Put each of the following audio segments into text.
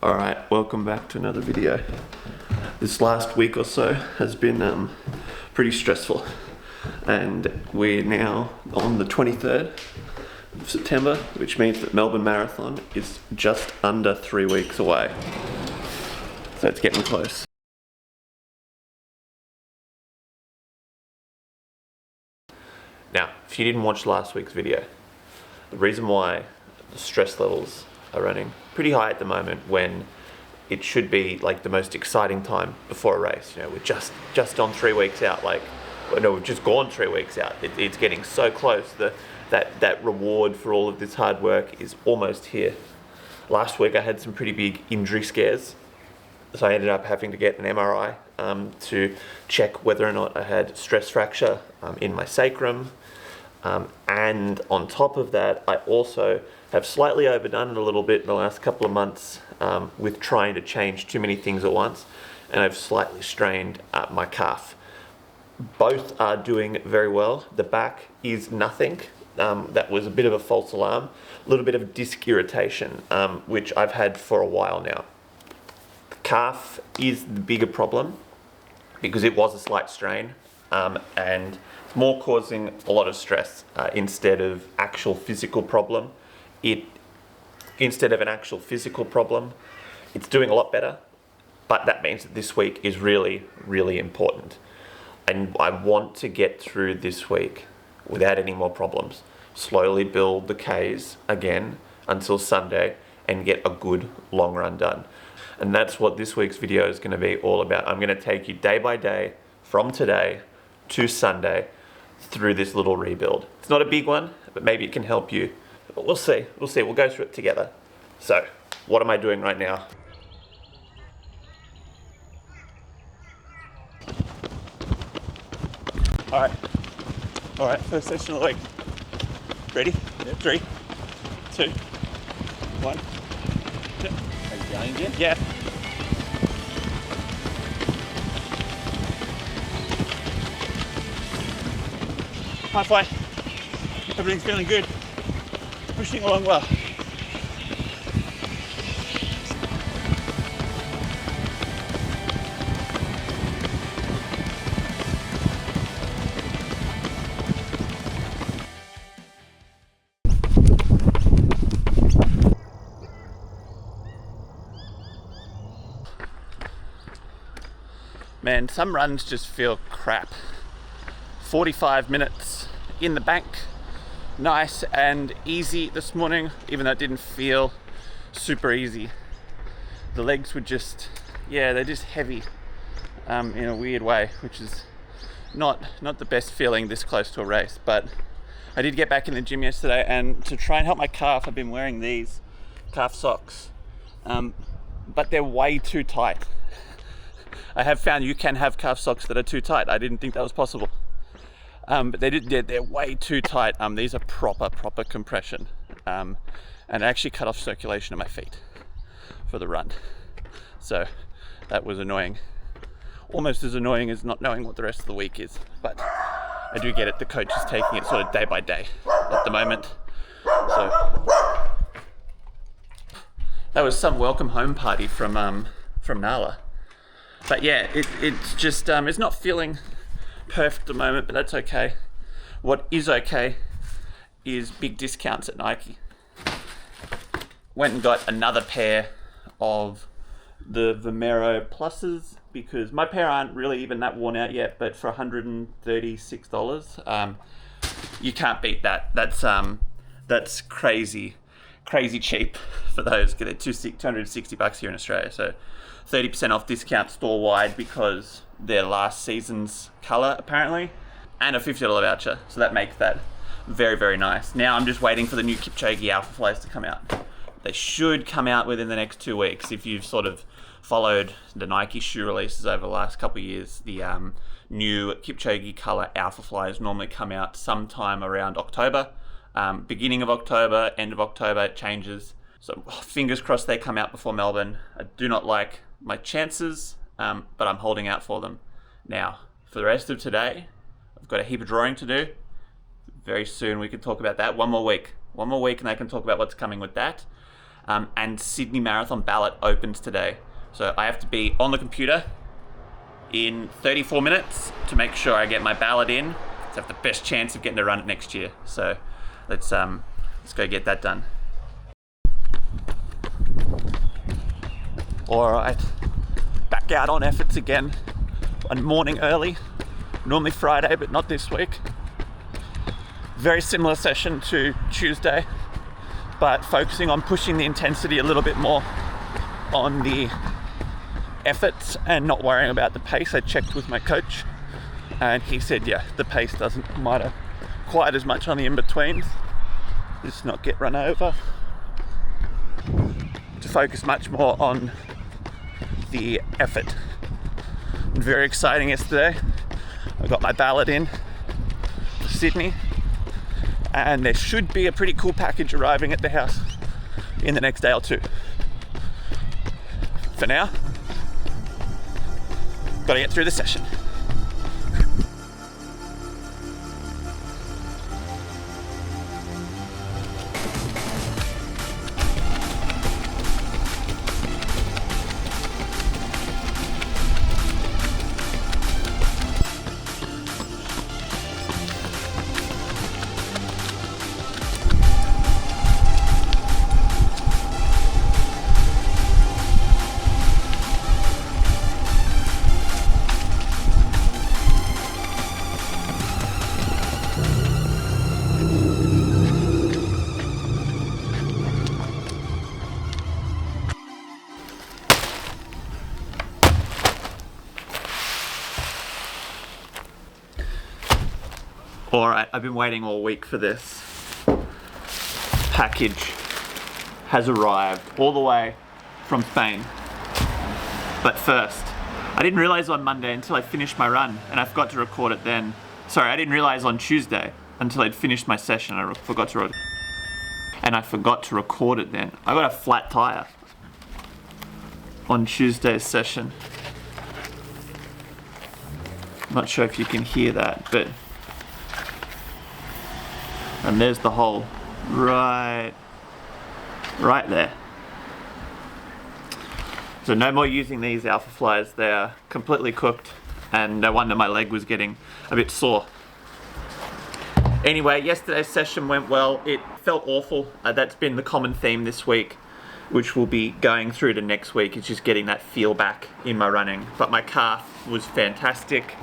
Alright, welcome back to another video. This last week or so has been pretty stressful, and we're now on the 23rd of September, which means that Melbourne Marathon is just under 3 weeks away. So it's getting close. Now, if you didn't watch last week's video, the reason why the stress levels are running pretty high at the moment when it should be like the most exciting time before a race. You know, we're just on 3 weeks out. We've just gone 3 weeks out. It's getting so close. That reward for all of this hard work is almost here. Last week I had some pretty big injury scares, so I ended up having to get an MRI to check whether or not I had stress fracture in my sacrum. And on top of that, I also have slightly overdone it a little bit in the last couple of months with trying to change too many things at once, and I've slightly strained my calf. Both are doing very well. The back is nothing. That was a bit of a false alarm. A little bit of disc irritation, which I've had for a while now. The calf is the bigger problem because it was a slight strain, and it's more causing a lot of stress instead of actual physical problem. Instead of an actual physical problem, it's doing a lot better, but that means that this week is really, really important. And I want to get through this week without any more problems. Slowly build the Ks again until Sunday and get a good long run done. And that's what this week's video is going to be all about. I'm going to take you day by day from today to Sunday through this little rebuild. It's not a big one, but maybe it can help you. But we'll see. We'll go through it together. So, what am I doing right now? All right, first session of the week. Ready? Yep. 3, 2, 1. Are you going again? Yeah. Halfway. Everything's feeling good. Pushing along well. Man, some runs just feel crap. 45 minutes in the bank. Nice and easy this morning, even though it didn't feel super easy. The legs were just, they're just heavy in a weird way, which is not the best feeling this close to a race. But I did get back in the gym yesterday, and to try and help my calf, I've been wearing these calf socks, but they're way too tight. I have found you can have calf socks that are too tight. I didn't think that was possible. But they're way too tight. These are proper compression. And it actually cut off circulation in my feet for the run. So that was annoying. Almost as annoying as not knowing what the rest of the week is. But I do get it. The coach is taking it sort of day by day at the moment. So that was some welcome home party from Nala. But yeah, it's just, it's not feeling perfect at the moment, but that's okay. What is okay is big discounts at Nike. Went and got another pair of the Vomero Pluses because my pair aren't really even that worn out yet, but for $136, you can't beat that. That's crazy cheap for those. Get it $260 here in Australia. So 30% off discount store wide because they're last season's color apparently, and a $50 voucher. So that makes that very, very nice. Now I'm just waiting for the new Kipchoge AlphaFlys to come out. They should come out within the next 2 weeks. If you've sort of followed the Nike shoe releases over the last couple of years, the new Kipchoge color AlphaFlys normally come out sometime around October. Beginning of October, end of October, it changes. So fingers crossed they come out before Melbourne. I do not like my chances, but I'm holding out for them. Now, for the rest of today, I've got a heap of drawing to do. Very soon we can talk about that. One more week and I can talk about what's coming with that. and Sydney Marathon ballot opens today. So I have to be on the computer in 34 minutes to make sure I get my ballot in to have the best chance of getting to run it next year. So let's go get that done. All right, back out on efforts again. One morning early, normally Friday, but not this week. Very similar session to Tuesday, but focusing on pushing the intensity a little bit more on the efforts and not worrying about the pace. I checked with my coach and he said, yeah, the pace doesn't matter quite as much on the in-betweens. Just not get run over. To focus much more on the effort. Very exciting yesterday. I got my ballot in for Sydney, and there should be a pretty cool package arriving at the house in the next day or two. For now, gotta get through the session. Alright, I've been waiting all week for this. Package has arrived all the way from Spain. But first, I didn't realize on Monday until I finished my run, and I forgot to record it then. Sorry, I didn't realize on Tuesday until I'd finished my session. I forgot to record it then. I got a flat tire on Tuesday's session. I'm not sure if you can hear that, but and there's the hole right there. So no more using these AlphaFlys. They're completely cooked, and no wonder my leg was getting a bit sore. Anyway, yesterday's session went well. It felt awful. That's been the common theme this week, which we'll be going through to next week. It's just getting that feel back in my running. But my calf was fantastic.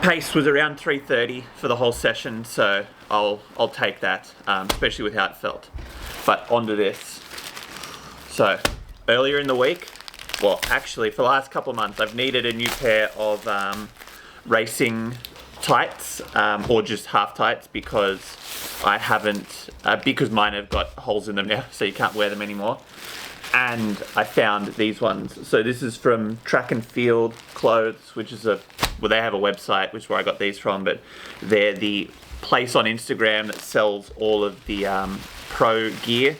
Pace was around 3:30 for the whole session, so I'll take that, especially with how it felt. But onto this. So earlier in the week, well, actually for the last couple of months, I've needed a new pair of racing tights, or just half tights, because I haven't, because mine have got holes in them now, so you can't wear them anymore. And I found these ones. So this is from Track and Field Clothes, which is well, they have a website, which is where I got these from, but they're the place on Instagram that sells all of the pro gear.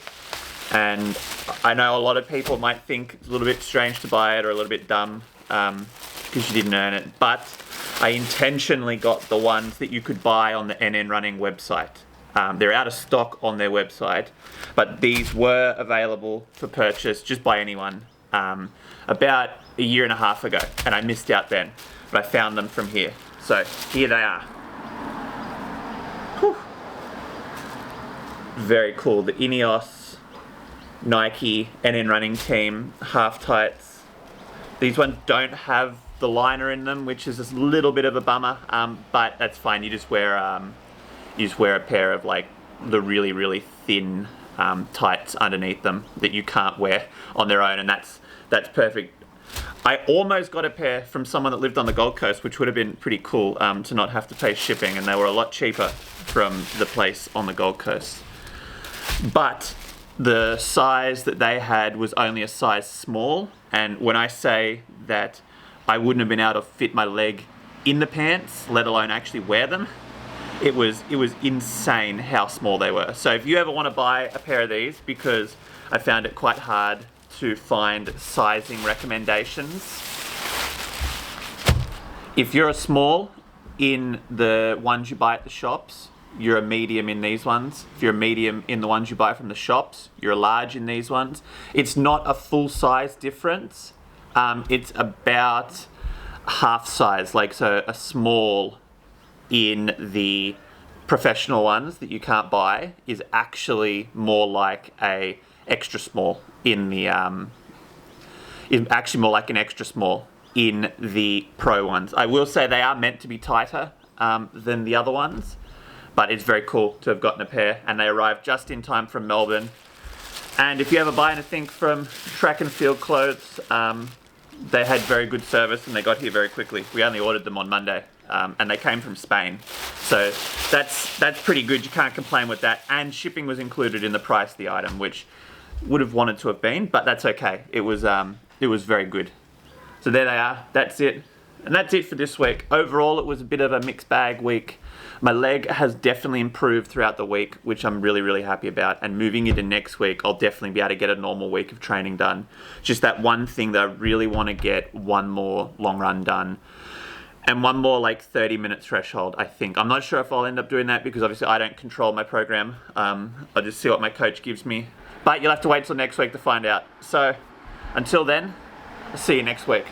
And I know a lot of people might think it's a little bit strange to buy it, or a little bit dumb, because you didn't earn it, but I intentionally got the ones that you could buy on the NN Running website. They're out of stock on their website, but these were available for purchase just by anyone about a year and a half ago, and I missed out then, but I found them from here. So here they are. Whew. Very cool. The Ineos Nike NN Running Team half tights. These ones don't have the liner in them, which is a little bit of a bummer, but that's fine. You just wear a pair of like the really, really thin tights underneath them that you can't wear on their own, and that's perfect. I almost got a pair from someone that lived on the Gold Coast, which would have been pretty cool, to not have to pay shipping, and they were a lot cheaper from the place on the Gold Coast. But the size that they had was only a size small, and when I say that I wouldn't have been able to fit my leg in the pants, let alone actually wear them, it was insane how small they were. So if you ever want to buy a pair of these, because I found it quite hard to find sizing recommendations, if you're a small in the ones you buy at the shops, you're a medium in these ones. If you're a medium in the ones you buy from the shops, you're a large in these ones. It's not a full size difference. It's about half size, like so a small in the professional ones that you can't buy is actually more like a extra small in the is actually more like an extra small in the pro ones. I will say they are meant to be tighter than the other ones, but it's very cool to have gotten a pair, and they arrived just in time from Melbourne. And if you ever buy anything from Track and Field Clothes, they had very good service and they got here very quickly. We only ordered them on Monday, and they came from Spain. So that's pretty good. You can't complain with that. And shipping was included in the price of the item, which would have wanted to have been, but that's okay. It was very good. So there they are. That's it. And that's it for this week. Overall, it was a bit of a mixed bag week. My leg has definitely improved throughout the week, which I'm really, really happy about. And moving into next week, I'll definitely be able to get a normal week of training done. Just that one thing that I really want to get one more long run done. And one more like 30-minute threshold, I think. I'm not sure if I'll end up doing that because obviously I don't control my program. I'll just see what my coach gives me. But you'll have to wait till next week to find out. So until then, I'll see you next week.